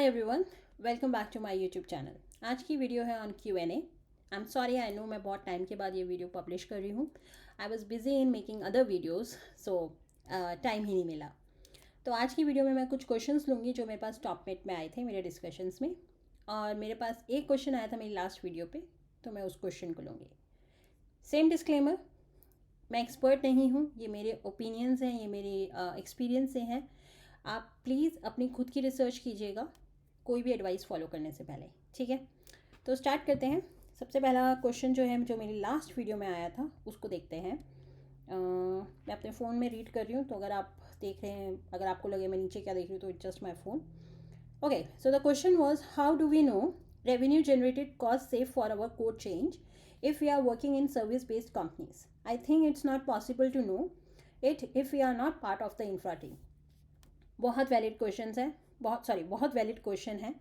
Hi everyone, welcome back to my YouTube channel. आज की video है on Q&A। I am sorry, I know मैं बहुत time के बाद ये वीडियो पब्लिश कर रही हूँ। I was busy in making other videos, so time ही नहीं मिला। तो आज की वीडियो में मैं कुछ क्वेश्चंस लूँगी जो मेरे पास टॉपमेट में आए थे मेरे डिस्कशंस में, और मेरे पास एक क्वेश्चन आया था मेरी लास्ट वीडियो पे, तो मैं उस क्वेश्चन को लूँगी। सेम डिस्क्लेमर, मैं एक्सपर्ट नहीं हूँ, ये मेरे ओपिनियंस हैं, ये मेरे एक्सपीरियंस से हैं। आप प्लीज़ अपनी खुद की रिसर्च कीजिएगा कोई भी एडवाइस फॉलो करने से पहले, ठीक है। तो स्टार्ट करते हैं। सबसे पहला क्वेश्चन जो है, जो मेरी लास्ट वीडियो में आया था, उसको देखते हैं। मैं अपने फ़ोन में रीड कर रही हूँ, तो अगर आप देख रहे हैं, अगर आपको लगे मैं नीचे क्या देख रही हूँ, तो it's just my phone. Okay, so the question was, how do we know revenue generated cost save for our code change if we are working in service based companies? I think it's not possible to know it if we are not part of the infra team. बहुत valid question है, बहुत valid question है।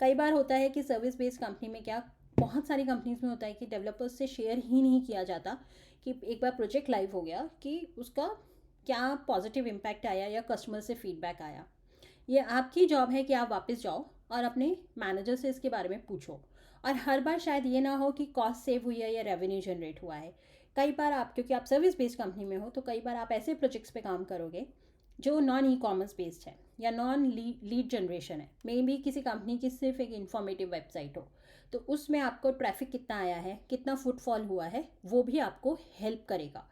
कई बार होता है कि service based company में क्या, बहुत सारी कंपनीज में होता है कि डेवलपर्स से शेयर ही नहीं किया जाता कि एक बार प्रोजेक्ट लाइव हो गया कि उसका क्या पॉजिटिव इम्पैक्ट आया या कस्टमर से फीडबैक आया। ये आपकी जॉब है कि आप वापस जाओ और अपने मैनेजर से इसके बारे में पूछो। और हर बार शायद ये ना हो कि कॉस्ट सेव हुई है या रेवेन्यू जनरेट हुआ है। कई बार आप, क्योंकि आप सर्विस बेस्ड कंपनी में हो, तो कई बार आप ऐसे प्रोजेक्ट्स पे काम करोगे जो नॉन ई कॉमर्स बेस्ड है या नॉन लीड जनरेशन है। मे बी किसी कंपनी की सिर्फ एक इंफॉर्मेटिव वेबसाइट हो, तो उसमें आपको ट्रैफिक कितना आया है, कितना फुटफॉल हुआ है, वो भी आपको हेल्प करेगा।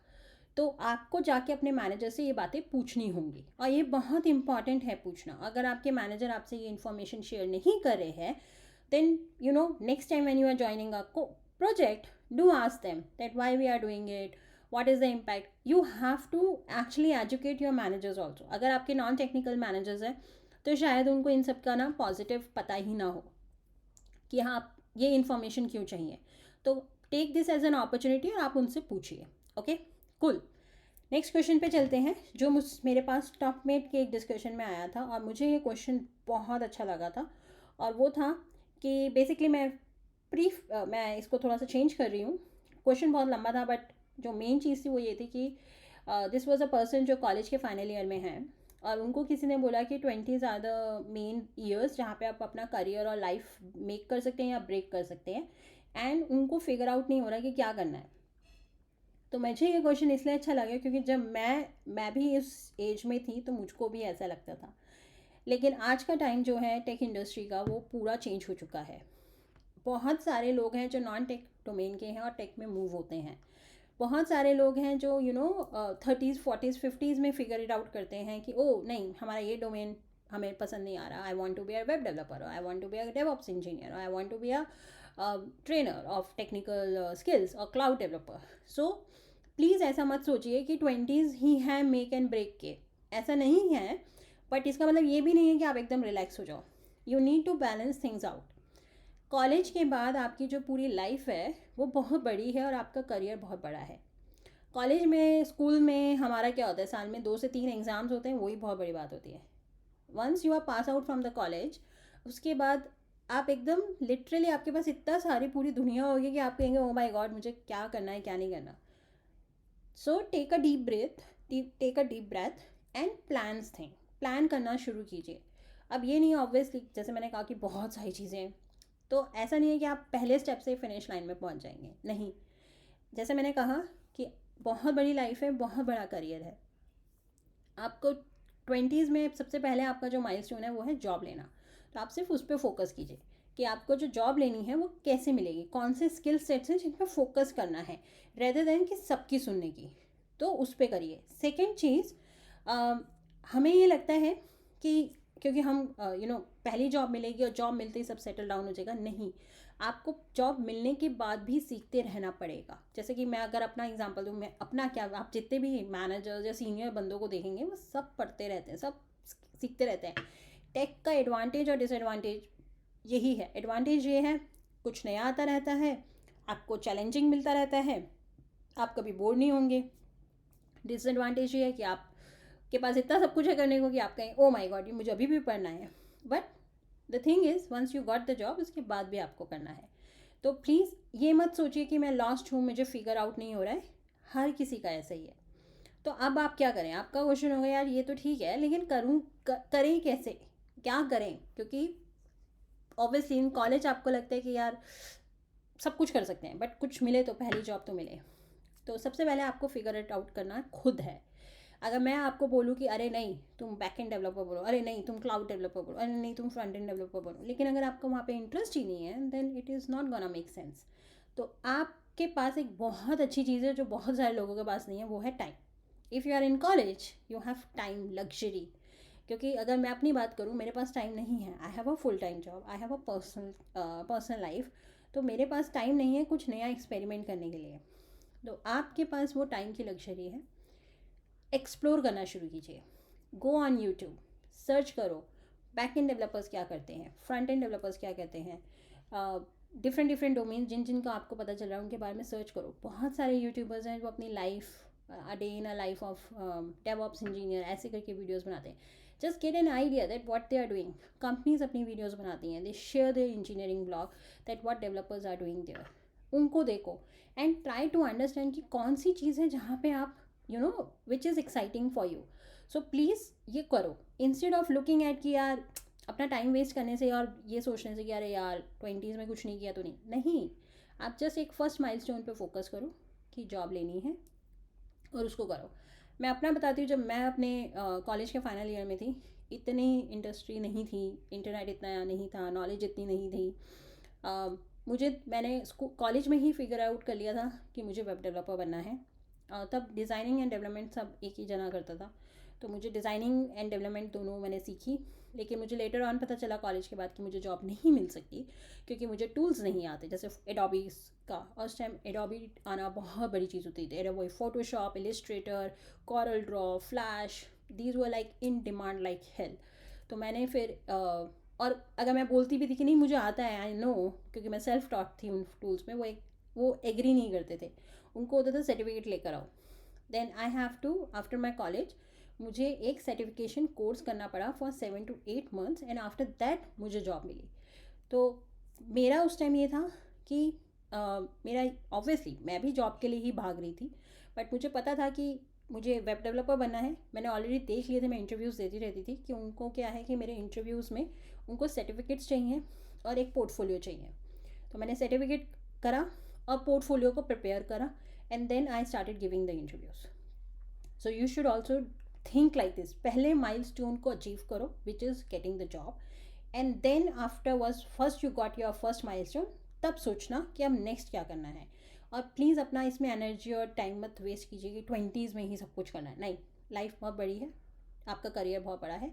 तो आपको जाके अपने मैनेजर से ये बातें पूछनी होंगी, और ये बहुत इंपॉर्टेंट है पूछना। अगर आपके मैनेजर आपसे ये इन्फॉर्मेशन शेयर नहीं कर रहे हैं, then you know next time when you are joining a project, do ask them that why we are doing it, what is the impact. You have to actually educate your managers also. अगर आपके non technical managers हैं, तो शायद उनको इन सब का ना positive पता ही ना हो कि हाँ आप ये इन्फॉर्मेशन क्यों चाहिए। तो take this as an opportunity और आप उनसे पूछिए। ओके, कुल। नेक्स्ट क्वेश्चन पे चलते हैं, जो मेरे पास टॉपमेट के एक डिस्कशन में आया था, और मुझे ये क्वेश्चन बहुत अच्छा लगा था। और वो था कि बेसिकली मैं इसको थोड़ा सा चेंज कर रही हूँ। क्वेश्चन बहुत लंबा था, बट जो मेन चीज़ थी वो ये थी कि दिस वाज अ पर्सन जो कॉलेज के फाइनल ईयर में हैं, और उनको किसी ने बोला कि 20s are the main years जहाँ पे आप अपना करियर और लाइफ मेक कर सकते हैं या ब्रेक कर सकते हैं, एंड उनको फिगर आउट नहीं हो रहा कि क्या करना है। तो मुझे ये क्वेश्चन इसलिए अच्छा लगा क्योंकि जब मैं भी इस एज में थी तो मुझको भी ऐसा लगता था। लेकिन आज का टाइम जो है टेक इंडस्ट्री का, वो पूरा चेंज हो चुका है। बहुत सारे लोग हैं जो नॉन टेक डोमेन के हैं और टेक में मूव होते हैं। बहुत सारे लोग हैं जो 30s 40s 50s में फिगर इट आउट करते हैं कि ओ नहीं, हमारा ये डोमेन हमें पसंद नहीं आ रहा। I want to be a web developer, I want to be a DevOps engineer, I want to be a trainer of technical skills और क्लाउड डेवलपर। सो प्लीज़ ऐसा मत सोचिए कि 20s ही हैं मेक एंड ब्रेक के, ऐसा नहीं है। बट इसका मतलब ये भी नहीं है कि आप एकदम रिलैक्स हो जाओ। You need to balance things out. College के बाद आपकी जो पूरी लाइफ है वो बहुत बड़ी है और आपका करियर बहुत बड़ा है। कॉलेज में, स्कूल में हमारा क्या होता है, साल में 2 से 3 एग्ज़ाम्स होते हैं, वही बहुत बड़ी बात होती है। Once you are pass out from the college, उसके बाद आप एकदम लिटरली, आपके पास इतना सारी पूरी दुनिया होगी कि आप कहेंगे ओ माय गॉड, मुझे क्या करना है क्या नहीं करना। So take a deep breath and plans thing. Plan करना शुरू कीजिए। अब ये नहीं, ऑब्वियसली जैसे मैंने कहा कि बहुत सारी चीज़ें हैं, तो ऐसा नहीं है कि आप पहले स्टेप से फिनिश लाइन में पहुंच जाएंगे, नहीं। जैसे मैंने कहा कि बहुत बड़ी लाइफ है, बहुत बड़ा करियर है। आपको 20s में सबसे पहले आपका जो माइलस्टोन है वो है जॉब लेना। तो आप सिर्फ उस पर फोकस कीजिए कि आपको जो जॉब लेनी है वो कैसे मिलेगी, कौन से स्किल सेट्स हैं जिन पर फोकस करना है, रेदर देन कि सबकी सुनने की। तो उस पर करिए। सेकेंड चीज़, हमें ये लगता है कि क्योंकि हम पहली जॉब मिलेगी और जॉब मिलते ही सब सेटल डाउन हो जाएगा, नहीं। आपको जॉब मिलने के बाद भी सीखते रहना पड़ेगा। जैसे कि मैं अगर अपना एग्जांपल दूँ, मैं अपना क्या, आप जितने भी मैनेजर्स या सीनियर बंदों को देखेंगे वो सब पढ़ते रहते हैं, सब सीखते रहते हैं। टेक का एडवांटेज और डिसएडवांटेज यही है। एडवांटेज ये है, कुछ नया आता रहता है, आपको चैलेंजिंग मिलता रहता है, आप कभी बोर नहीं होंगे। डिसएडवांटेज ये है कि आप के पास इतना सब कुछ है करने को कि आप कहें ओ माय गॉड, ये मुझे अभी भी पढ़ना है। But the thing is, once you got the job, उसके बाद भी आपको करना है। तो प्लीज़ ये मत सोचिए कि मैं लॉस्ट हूँ, मुझे फिगर आउट नहीं हो रहा है। हर किसी का ऐसा ही है। तो अब आप क्या करें? आपका क्वेश्चन होगा यार ये तो ठीक है, लेकिन करें कैसे, क्या करें? क्योंकि ऑब्वियसली इन कॉलेज आपको लगता है कि यार सब कुछ कर सकते हैं, बट कुछ मिले तो पहली जॉब तो मिले। तो सबसे पहले आपको फिगर इट आउट करना खुद है। अगर मैं आपको बोलूँ कि अरे नहीं तुम बैक एंड डेवलपर बोलो, अरे नहीं तुम क्लाउड डेवलपर बोलो, अरे नहीं तुम फ्रंट एंड डेवलपर बोलो, लेकिन अगर आपको वहाँ पे इंटरेस्ट ही नहीं है then it is not gonna make sense. तो आपके पास एक बहुत अच्छी चीज़ है जो बहुत सारे लोगों के पास नहीं है, वो है time. If you are in college you have time luxury. क्योंकि अगर मैं अपनी बात करूँ, मेरे पास टाइम नहीं है। I have a full time job, I have a personal life. तो मेरे पास टाइम नहीं है कुछ नया एक्सपेरिमेंट करने के लिए। तो आपके पास वो टाइम की लग्जरी है। एक्सप्लोर करना शुरू कीजिए। गो ऑन यूट्यूब, सर्च करो बैक एंड डेवलपर्स क्या करते हैं, फ्रंट एंड डेवलपर्स क्या करते हैं, डिफरेंट डिफरेंट डोमेन जिन का आपको पता चल रहा है उनके बारे में सर्च करो। बहुत सारे यूट्यूबर्स हैं जो अपनी life a day in a life of DevOps engineer ऐसे करके वीडियोज़ बनाते हैं। Just get an idea that what they are doing. Companies अपनी वीडियोज़ बनाती हैं, they share their engineering blog that what developers are doing there. उनको देखो and try to understand कि कौन सी चीज़ है जहाँ पे आप which is exciting for you. So please ये करो इंस्टेड ऑफ लुकिंग एट कि यार अपना टाइम वेस्ट करने से और ये सोचने से कि अरे यार 20s में कुछ नहीं किया तो नहीं। आप जस्ट एक फर्स्ट माइलस्टोन पे फोकस करो कि जॉब लेनी है और उसको करो। मैं अपना बताती हूँ, जब मैं अपने कॉलेज के फाइनल ईयर में थी, इतनी इंडस्ट्री नहीं थी, इंटरनेट इतना नहीं था, नॉलेज इतनी नहीं थी। मैंने कॉलेज में ही फिगर आउट कर लिया था कि मुझे वेब डेवलपर बनना है। तब डिज़ाइनिंग एंड डेवलपमेंट सब एक ही जना करता था, तो मुझे डिज़ाइनिंग एंड डेवलपमेंट दोनों मैंने सीखी। लेकिन मुझे लेटर ऑन पता चला कॉलेज के बाद कि मुझे जॉब नहीं मिल सकती क्योंकि मुझे टूल्स नहीं आते, जैसे एडोबी का। उस टाइम एडोबी आना बहुत बड़ी चीज़ होती थी। वही Photoshop, Illustrator, Corel draw, flash, these were like in demand like hell. तो मैंने फिर और अगर मैं बोलती भी थी कि नहीं मुझे आता है, आई नो, क्योंकि मैं सेल्फ टॉट थी उन टूल्स में, वो एग्री नहीं करते थे। उनको होता था सर्टिफिकेट लेकर आओ। Then I have to after my college मुझे एक सर्टिफिकेशन कोर्स करना पड़ा for 7 to 8 months and after that मुझे जॉब मिली। तो मेरा उस टाइम ये था कि मेरा ऑब्वियसली मैं भी जॉब के लिए ही भाग रही थी, बट मुझे पता था कि मुझे वेब डेवलपर बनना है। मैंने ऑलरेडी देख लिए थे, मैं इंटरव्यूज़ देती रहती थी कि उनको क्या है कि मेरे इंटरव्यूज़ में उनको सर्टिफिकेट्स चाहिए और एक पोर्टफोलियो चाहिए। तो मैंने सर्टिफिकेट करा और पोर्टफोलियो को प्रिपेयर करा and then I started giving the interviews. So you should also think like this. पहले माइलस्टोन को अचीव करो which is getting the job, and then after was first you got your first milestone, तब सोचना कि अब next क्या करना है। और प्लीज़ अपना इसमें एनर्जी और टाइम मत वेस्ट कीजिए कि 20s में ही सब कुछ करना है। नहीं, लाइफ बहुत बड़ी है, आपका करियर बहुत बड़ा है।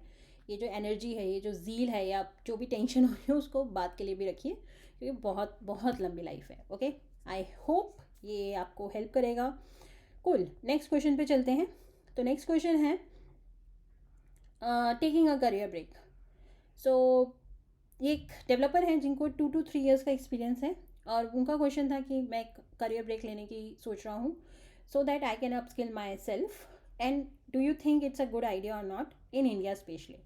ये जो एनर्जी है, ये जो ज़ील है, या जो भी टेंशन हो रही है उसको बात के लिए भी रखिए, क्योंकि बहुत बहुत लंबी लाइफ है। ओके, आई होप ये आपको हेल्प करेगा। कूल, नेक्स्ट क्वेश्चन पे चलते हैं। तो नेक्स्ट क्वेश्चन है टेकिंग अ करियर ब्रेक। सो ये एक डेवलपर हैं जिनको 2 to 3 years का एक्सपीरियंस है, और उनका क्वेश्चन था कि मैं करियर ब्रेक लेने की सोच रहा हूँ so that I can upskill myself, and do you think it's a good idea और not in India specially.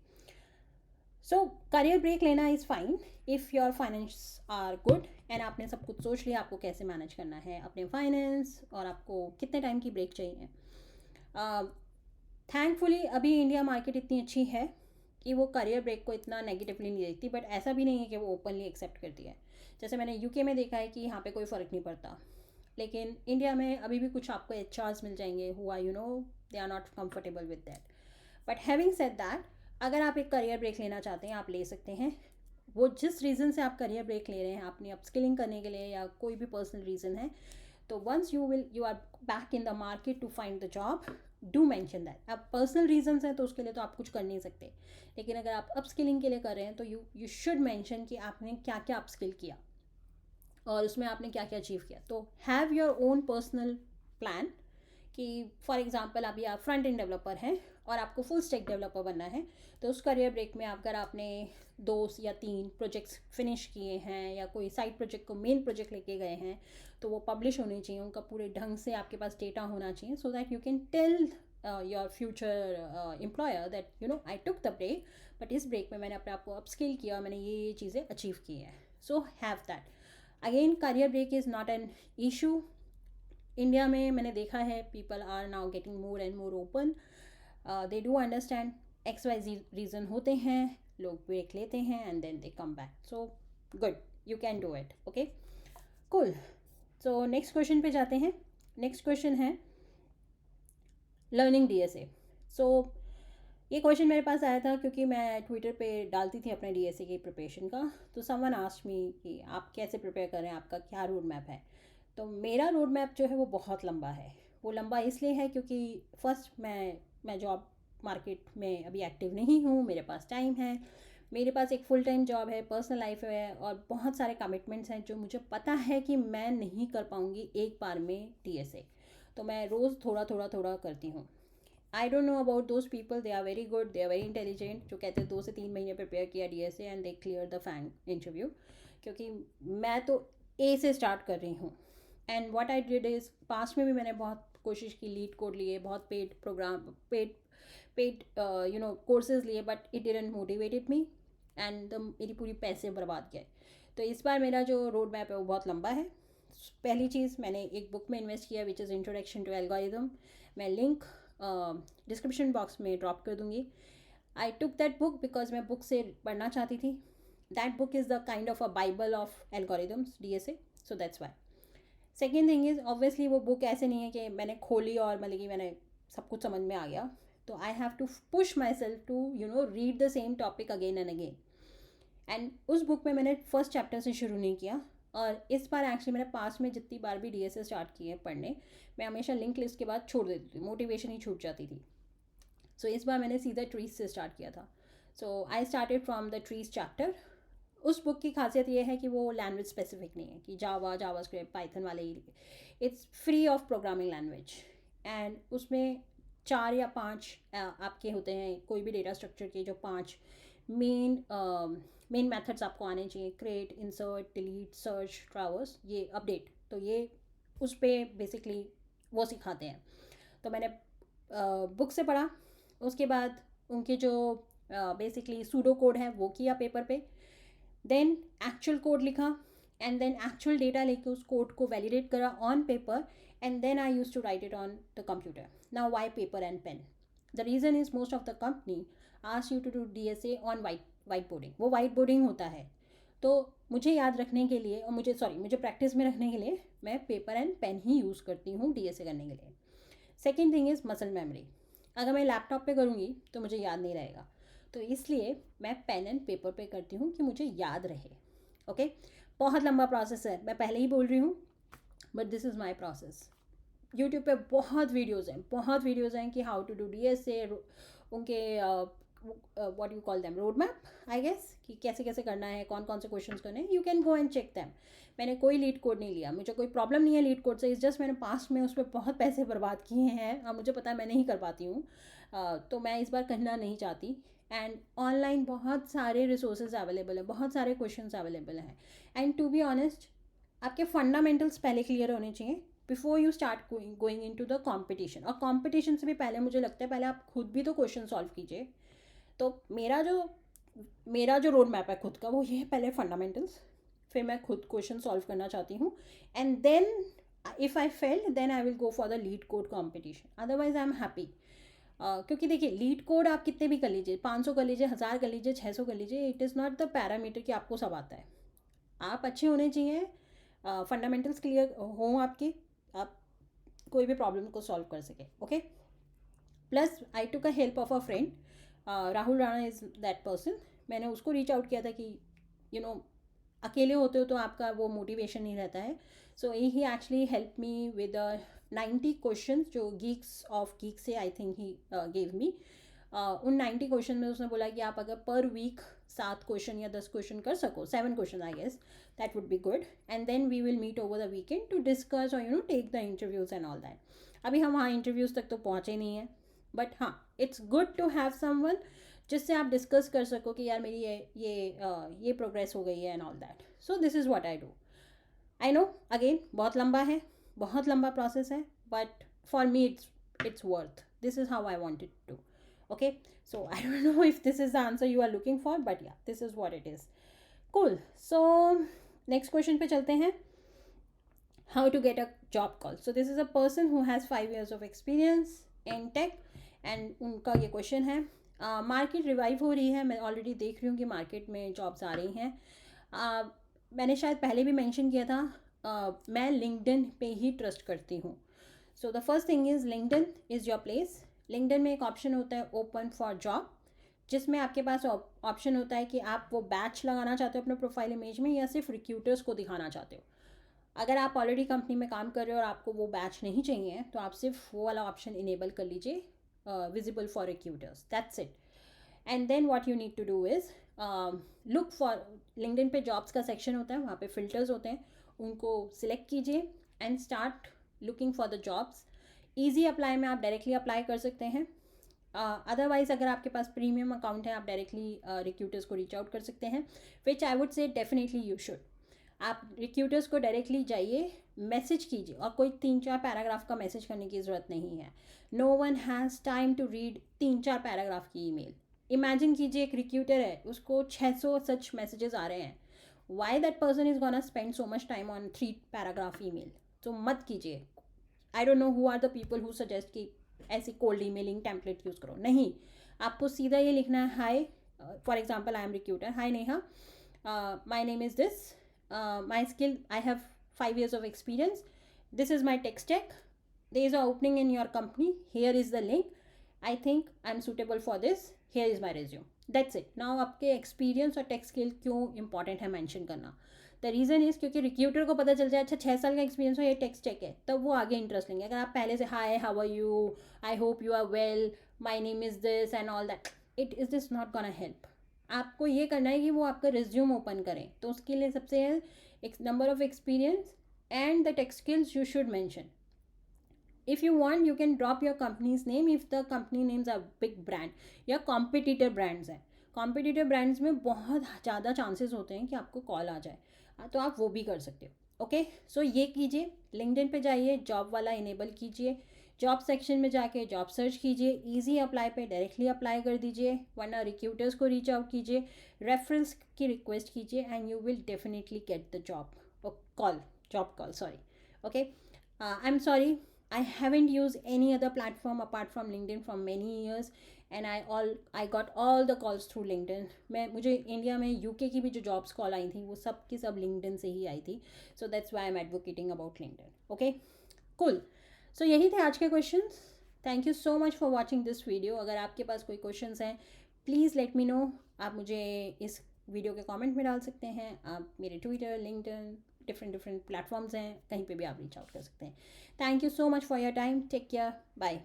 So career break लेना is fine if your finance are good and आपने सब कुछ सोच लिया आपको कैसे मैनेज करना है अपने फाइनेंस और आपको कितने टाइम की ब्रेक चाहिए। थैंकफुली अभी इंडिया मार्केट इतनी अच्छी है कि वो करियर ब्रेक को इतना नेगेटिवली नहीं देखती, बट ऐसा भी नहीं है कि वो ओपनली एक्सेप्ट करती है। जैसे मैंने यूके में देखा है कि यहाँ पे कोई फ़र्क नहीं पड़ता, लेकिन इंडिया में अभी भी कुछ आपको एचआर्स मिल जाएंगे who are they are not comfortable with that. But having said that, अगर आप एक करियर ब्रेक लेना चाहते हैं आप ले सकते हैं। वो जिस रीज़न से आप करियर ब्रेक ले रहे हैं, अपनी अपस्किलिंग करने के लिए या कोई भी पर्सनल रीज़न है, तो once you are back in the market to find the job, do mention that. अब पर्सनल रीजंस हैं तो उसके लिए तो आप कुछ कर नहीं सकते, लेकिन अगर आप अपस्किलिंग के लिए कर रहे हैं तो यू शुड मैंशन कि आपने क्या क्या अपस्किल किया और उसमें आपने क्या क्या अचीव किया। तो have your own personal plan कि फॉर एग्जांपल अभी आप फ्रंट एंड डेवलपर हैं और आपको फुल स्टैक डेवलपर बनना है, तो उस करियर ब्रेक में अगर आपने 2 या 3 प्रोजेक्ट्स फिनिश किए हैं या कोई साइड प्रोजेक्ट को मेन प्रोजेक्ट लेके गए हैं, तो वो पब्लिश होने चाहिए, उनका पूरे ढंग से आपके पास डेटा होना चाहिए, so that you can tell your future employer that I took the break, but इस ब्रेक में मैंने अपने आप को अपस्किल किया और मैंने ये चीज़ें अचीव की हैं। So have that. Again career break is not an issue. India में मैंने देखा है people are now getting more and more open, they do understand XYZ reason होते हैं, लोग ब्रेक लेते हैं and then they come back. So good, you can do it. Okay, cool. So next question पे जाते हैं. नेक्स्ट क्वेश्चन है learning DSA. So ये क्वेश्चन मेरे पास आया था क्योंकि मैं ट्विटर पे डालती थी अपने डीएसए की प्रिपरेशन का. तो समवन आस्क्ड मी कि आप कैसे प्रिपेयर कर रहे हैं, आपका क्या रोड मैप है. तो मेरा रोड मैप जो है वो बहुत लंबा है. वो लंबा इसलिए है क्योंकि फर्स्ट मैं जॉब मार्केट में अभी एक्टिव नहीं हूँ. मेरे पास टाइम है, मेरे पास एक फुल टाइम जॉब है, पर्सनल लाइफ है और बहुत सारे कमिटमेंट्स हैं जो मुझे पता है कि मैं नहीं कर पाऊँगी एक बार में डीएसए. तो मैं रोज़ थोड़ा थोड़ा थोड़ा करती हूँ. I don't know about those people, they are very good, they are very intelligent, जो कहते हैं 2 से 3 महीने प्रिपेयर किया DSA and they clear the FAANG interview. क्योंकि मैं तो ए से स्टार्ट कर रही हूँ. And what I did is, past में भी मैंने बहुत कोशिश की, लीड कोड लिए, बहुत पेड प्रोग्राम, पेड कोर्सेज लिए, but it didn't motivated me and मेरी पूरी पैसे बर्बाद गए. तो इस बार मेरा जो रोड मैप है वो बहुत लंबा है. पहली चीज़, मैंने एक बुक में इन्वेस्ट किया which is introduction to algorithm. मैं लिंक डिस्क्रिप्शन बॉक्स में ड्रॉप कर दूँगी. I took that book because मैं बुक से पढ़ना चाहती थी. That book is the kind of a bible of algorithms DSA. So that's why. Second thing is, obviously वो बुक ऐसे नहीं है कि मैंने खोली और मतलब कि मैंने सब कुछ समझ में आ गया. तो I have to push myself to read the same topic again and again. And उस बुक में मैंने फर्स्ट चैप्टर से शुरू नहीं किया. और इस बार एक्चुअली मैंने पास में जितनी बार भी डीएसए स्टार्ट किए पढ़ने, मैं हमेशा लिंक लिस्ट के बाद छोड़ देती थी, मोटिवेशन ही छूट जाती थी. सो इस बार मैंने सीधा ट्रीज से स्टार्ट किया था. So I started from the trees chapter. उस बुक की खासियत ये है कि वो लैंग्वेज स्पेसिफिक नहीं है कि जावा स्क्रिप्ट पाइथन वाले ही. It's free of programming language. And उसमें 4 या 5 आपके होते हैं, कोई भी डेटा स्ट्रक्चर के जो 5 मेन मेथड्स आपको आने चाहिए: create, insert, delete, search, traverse, ये अपडेट. तो ये उस पर बेसिकली वो सिखाते हैं. तो मैंने बुक से पढ़ा. उसके बाद उनके जो बेसिकली सूडो कोड है वो किया पेपर पे. देन एक्चुअल कोड लिखा एंड देन एक्चुअल डेटा लेके उस कोड को वैलिडेट करा on paper. And then I use to write it on the computer. Now why paper and pen? The reason is most of the company ask you to do DSA on whiteboarding. वो whiteboarding होता है. तो मुझे याद रखने के लिए और मुझे प्रैक्टिस में रखने के लिए मैं पेपर एंड पेन ही यूज़ करती हूँ डीएसए करने के लिए. Second thing is muscle memory. अगर मैं लैपटॉप पे करूँगी तो मुझे याद नहीं रहेगा. तो इसलिए मैं पेन एंड पेपर पे करती हूँ कि मुझे याद रहे. ओके, बहुत लंबा प्रोसेस है, मैं पहले ही बोल रही हूँ, but this is my process. YouTube पे बहुत वीडियोज़ हैं कि हाउ टू डू डीएसए, उनके what you call them, roadmap I guess, कि कैसे कैसे करना है, कौन कौन से क्वेश्चंस करने हैं. You can go and check them. मैंने कोई लीड कोड नहीं लिया, मुझे कोई प्रॉब्लम नहीं है लीड कोड से. इस जस्ट मैंने पास्ट में उस पर बहुत पैसे बर्बाद किए हैं और मुझे पता है मैं नहीं कर पाती हूँ. तो मैं इस बार करना नहीं चाहती. एंड ऑनलाइन बहुत सारे रिसोर्सेज अवेलेबल हैं, बहुत सारे क्वेश्चन अवेलेबल हैं. एंड टू बी ऑनेस्ट, आपके फंडामेंटल्स पहले क्लियर होने चाहिए before you start going into the competition. और कॉम्पिटिशन से भी पहले मुझे लगता है पहले आप खुद भी तो क्वेश्चन सॉल्व कीजिए. तो मेरा जो रोड मैप है खुद का वो ये है: पहले फंडामेंटल्स, फिर मैं खुद क्वेश्चन सॉल्व करना चाहती हूँ. And then if I fail then I will go for the LeetCode competition. Otherwise I am happy. क्योंकि देखिए, लीड कोड आप कितने भी कर लीजिए, 500 कर लीजिए, 1000 कर लीजिए, 600 कर लीजिए, it is not the parameter कि आपको सब आता है. आप अच्छे होने चाहिए, फंडामेंटल्स क्लियर हों आपके, आप कोई भी प्रॉब्लम को सॉल्व कर सके. Okay, plus I took a help of a friend. Rahul Rana is that person. मैंने उसको रीच आउट किया था कि अकेले होते हो तो आपका वो मोटिवेशन नहीं रहता है. So he actually help me with 90 question जो गीक से I think he gave me. उन 90 क्वेश्चन में उसने बोला कि आप अगर पर वीक 7 क्वेश्चन या 10 क्वेश्चन कर सको, 7 question I guess, that would be good. And then we will meet over the weekend to discuss और take the interviews and all that. अभी हम वहाँ इंटरव्यूज़ तक तो पहुँचे नहीं हैं, बट हाँ, it's good to have someone जिससे आप डिस्कस कर सको कि यार मेरी ये प्रोग्रेस हो गई है and all that. So this is what I do. I know again बहुत लंबा प्रोसेस है, but for me it's worth. This is how I want it to. Okay, so I don't know if this is the answer you are looking for, but yeah, this is what it is. Cool. So next question पे चलते हैं. How to get a job call. So this is a person who has 5 years of experience in tech and उनका ये question है. Market revive हो रही है, मैं ऑलरेडी देख रही हूँ कि मार्केट में जॉब्स आ रही हैं. मैंने शायद पहले भी मेंशन किया था, मैं लिंक्डइन पे ही ट्रस्ट करती हूँ. So the first thing is LinkedIn is your place. LinkedIn में एक ऑप्शन होता है ओपन फॉर जॉब, जिसमें आपके पास ऑप्शन होता है कि आप वो बैच लगाना चाहते हो अपने प्रोफाइल इमेज में या सिर्फ रिक्रूटर्स को दिखाना चाहते हो. अगर आप ऑलरेडी कंपनी में काम कर रहे हो और आपको वो बैच नहीं चाहिए तो आप सिर्फ वो वाला ऑप्शन इनेबल कर लीजिए, visible for recruiters. That's it. And then what you need to do is look for, LinkedIn पे जॉब्स का सेक्शन होता है, वहाँ पे फिल्टर्स होते हैं, उनको सिलेक्ट कीजिए and start looking for the jobs. Easy apply में आप डायरेक्टली अप्लाई कर सकते हैं. अदरवाइज अगर आपके पास प्रीमियम अकाउंट है आप डायरेक्टली रिक्रूटर्स को रीच आउट कर सकते हैं, which I would say definitely you should. आप रिक्रूटर्स को डायरेक्टली जाइए, मैसेज कीजिए, और कोई 3-4 पैराग्राफ का मैसेज करने की ज़रूरत नहीं है. No one has time to read 3-4 paragraph की ईमेल. इमेजिन कीजिए एक रिक्रूटर है, उसको 600 सच मैसेजेस आ रहे हैं. Why that person is gonna spend so much time on 3 paragraph email. तो मत कीजिए. I don't know who are the people who suggest कि ऐसी कोल्ड ईमेलिंग टेम्पलेट यूज़ करो. नहीं, आपको सीधा ये लिखना है, hi, for example I am recruiter, hi Neha, my name is this, my skill, I have 5 years of experience, this is my tech stack, there is an opening in your company, here is the link, I think I'm suitable for this, here is my resume. That's it. Now आपके experience और tech skill क्यों important है mention करना? The reason is क्योंकि recruiter को पता चल जाए अच्छा 6 साल का एक्सपीरियंस हो, ये टेक स्टैक है, तब वो आगे इंटरेस्ट लेंगे. अगर आप पहले से hi how are you, I hope you are well, my name is this and all that, it is this not gonna help. आपको ये करना है कि वो आपका रिज्यूम ओपन करें, तो उसके लिए सबसे एक number of experience and the tech skills you should mention. If you want you can drop your company's name if the company names are big brand या competitor brands हैं. competitor brands में बहुत ज़्यादा चांसेस होते हैं कि आपको call आ जाए, तो आप वो भी कर सकते हो. ओके, सो ये कीजिए, लिंक्डइन पे जाइए, जॉब वाला इनेबल कीजिए, जॉब सेक्शन में जाके जॉब सर्च कीजिए, ईजी अप्लाई पे डायरेक्टली अप्लाई कर दीजिए, वरना रिक्रूटर्स को रीच आउट कीजिए, रेफरेंस की रिक्वेस्ट कीजिए and you will definitely get the job call. Job call, sorry. Okay, I'm sorry, I haven't used any other platform apart from LinkedIn for many years and I got all the calls through LinkedIn. मुझे India में UK की भी जो jobs call आई थी वो सब की सब लिंक्डइन से ही आई थी. So that's why I am advocating about LinkedIn. Okay, cool. So यही थे आज के questions. Thank you so much for watching this video. अगर आपके पास कोई क्वेश्चंस हैं प्लीज़ लेट मी नो. आप मुझे इस वीडियो के कमेंट में डाल सकते हैं, आप मेरे ट्विटर, लिंक्डइन, डिफरेंट प्लेटफॉर्म्स हैं, कहीं पे भी आप रीच आउट कर सकते हैं. Thank you so much for your time. Take care. Bye.